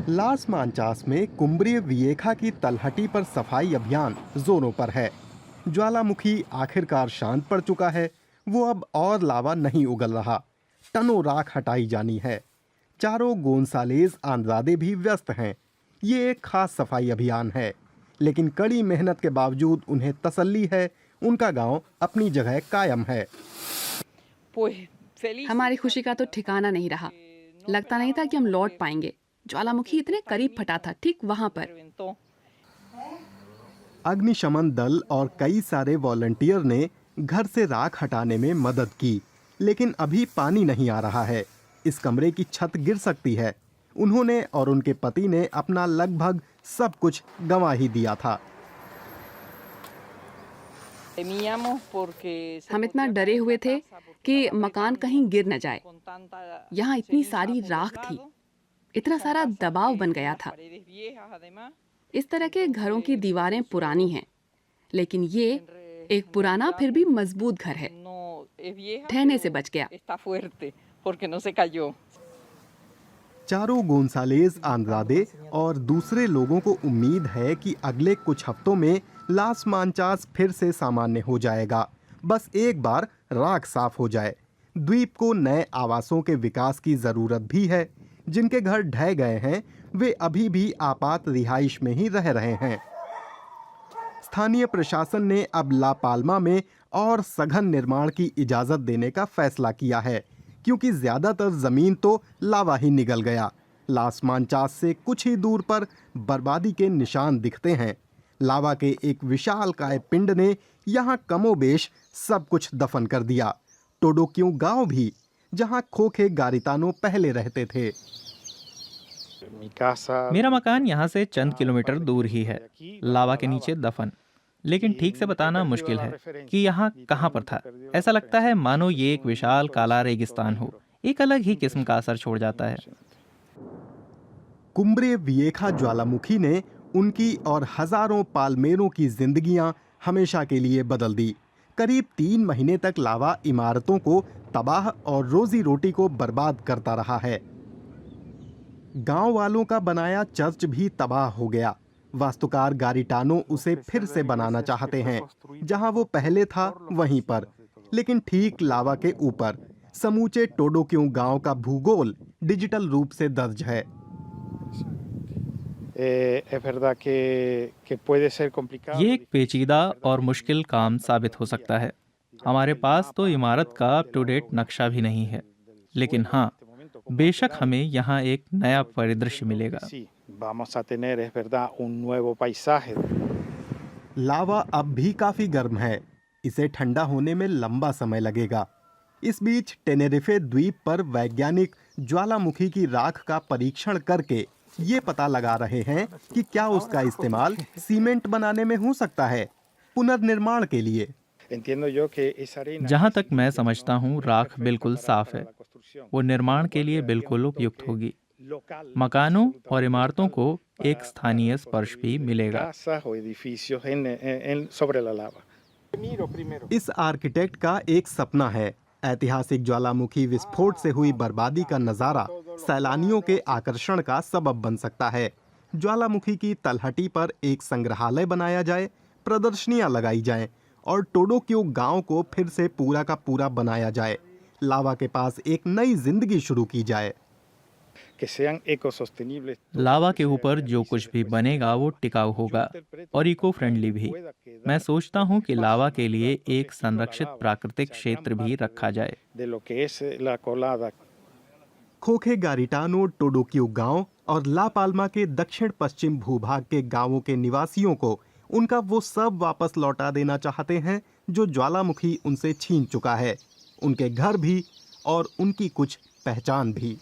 लास मांचास में कुम्ब्रिय विएखा की तलहटी पर सफाई अभियान जोरों पर है। ज्वालामुखी आखिरकार शांत पड़ चुका है। वो अब और लावा नहीं उगल रहा। टनों राख हटाई जानी है। चारों गोंसालेज आंद्रादे भी व्यस्त हैं। ये एक खास सफाई अभियान है, लेकिन कड़ी मेहनत के बावजूद उन्हें तसल्ली है, उनका गांव अपनी जगह कायम है। हमारी खुशी का तो ठिकाना नहीं रहा। लगता नहीं था कि हम लौट पाएंगे। ज्वालामुखी इतने करीब फटा था, ठीक वहां पर। अग्निशमन दल और कई सारे वॉलंटियर ने घर से राख हटाने में मदद की, लेकिन अभी पानी नहीं आ रहा है। इस कमरे की छत गिर सकती है। उन्होंने और उनके पति ने अपना लगभग सब कुछ गंवा ही दिया था। हम इतना डरे हुए थे कि मकान कहीं गिर न जाए। यहाँ इतनी सारी राख थी, इतना सारा दबाव बन गया था। इस तरह के घरों की दीवारें पुरानी हैं, लेकिन ये एक पुराना फिर भी मजबूत घर है। ढहने से बच गया। चारों गोंसालेज आंद्रादे और दूसरे लोगों को उम्मीद है कि अगले कुछ हफ्तों में लास मांचास फिर से सामान्य हो जाएगा। बस एक बार राख साफ हो जाए। द्वीप को नए आवासों के विकास की जरूरत भी है। जिनके घर ढह गए हैं वे अभी भी आपात रिहाइश में ही रह रहे हैं। स्थानीय प्रशासन ने अब ला पाल्मा में और सघन निर्माण की इजाजत देने का फैसला किया है, क्योंकि ज्यादातर जमीन तो लावा ही निगल गया। लास मांचास से कुछ ही दूर पर बर्बादी के निशान दिखते हैं। लावा के एक विशालकाय पिंड ने यहाँ कमोबेश सब कुछ दफन कर दिया। टोडोक्यू गांव भी, जहाँ खोखे गारितानो पहले रहते थे। मेरा मकान यहाँ से चंद किलोमीटर दूर ही है, लावा के नीचे दफन। लेकिन ठीक से बताना मुश्किल है कि यहाँ कहाँ पर था। ऐसा लगता है मानो ये एक विशाल काला रेगिस्तान हो। एक अलग ही किस्म का असर छोड़ जाता है। कुम्ब्रे विएखा ज्वालामुखी ने उनकी और हजारों पाल्मेरों की जिंदगियां हमेशा के लिए बदल दी। करीब 3 महीने तक लावा इमारतों को तबाह और रोजी रोटी को बर्बाद करता रहा है। गांव वालों का बनाया चर्च भी तबाह हो गया। वास्तुकार गारिटानो उसे फिर से बनाना चाहते हैं, जहां वो पहले था वहीं पर, लेकिन ठीक लावा के ऊपर। समूचे टोडोक्यू गांव का भूगोल डिजिटल रूप से दर्ज है। ये एक पेचीदा और मुश्किल काम साबित हो सकता है। हमारे पास तो इमारत का अप टू डेट नक्शा भी नहीं है, लेकिन हाँ, बेशक हमें यहाँ एक नया परिदृश्य मिलेगा। लावा अब भी काफी गर्म है। इसे ठंडा होने में लंबा समय लगेगा। इस बीच टेनेरिफे द्वीप पर वैज्ञानिक ज्वालामुखी की राख का परीक्षण करके ये पता लगा रहे हैं कि क्या उसका इस्तेमाल सीमेंट बनाने में हो सकता है, पुनर्निर्माण के लिए। जहाँ तक मैं समझता हूँ, राख बिल्कुल साफ है। वो निर्माण के लिए बिल्कुल उपयुक्त होगी। मकानों और इमारतों को एक स्थानीय स्पर्श भी मिलेगा। इस आर्किटेक्ट का एक सपना है। ऐतिहासिक ज्वालामुखी विस्फोट से हुई बर्बादी का नजारा सैलानियों के आकर्षण का सबब बन सकता है। ज्वालामुखी की तलहटी पर एक संग्रहालय बनाया जाए, प्रदर्शनियां लगाई जाएं और टोडोक्यू गांव को फिर से पूरा का पूरा बनाया जाए। लावा के पास एक नई जिंदगी शुरू की जाए। लावा के ऊपर जो कुछ भी बनेगा वो टिकाऊ होगा और इको फ्रेंडली भी। मैं सोचता हूँ कि लावा के लिए एक संरक्षित प्राकृतिक क्षेत्र भी रखा जाए। खोखे गारिटानो टोडोक्यू गांव और ला पाल्मा के दक्षिण पश्चिम भूभाग के गांवों के निवासियों को उनका वो सब वापस लौटा देना चाहते हैं जो ज्वालामुखी उनसे छीन चुका है। उनके घर भी और उनकी कुछ पहचान भी।